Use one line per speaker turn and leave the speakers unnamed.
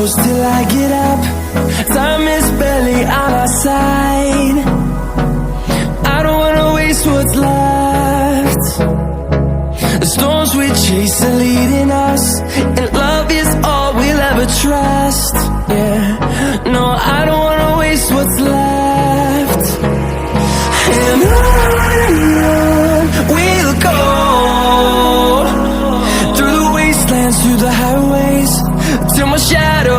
close till I get up. Time is barely on our side. I don't wanna waste what's left. The storms we chase are leading us, and love is all we'll ever trust. Yeah, no, I don't wanna waste what's left. And on we'll go, through the wastelands, through the highways, till my shadow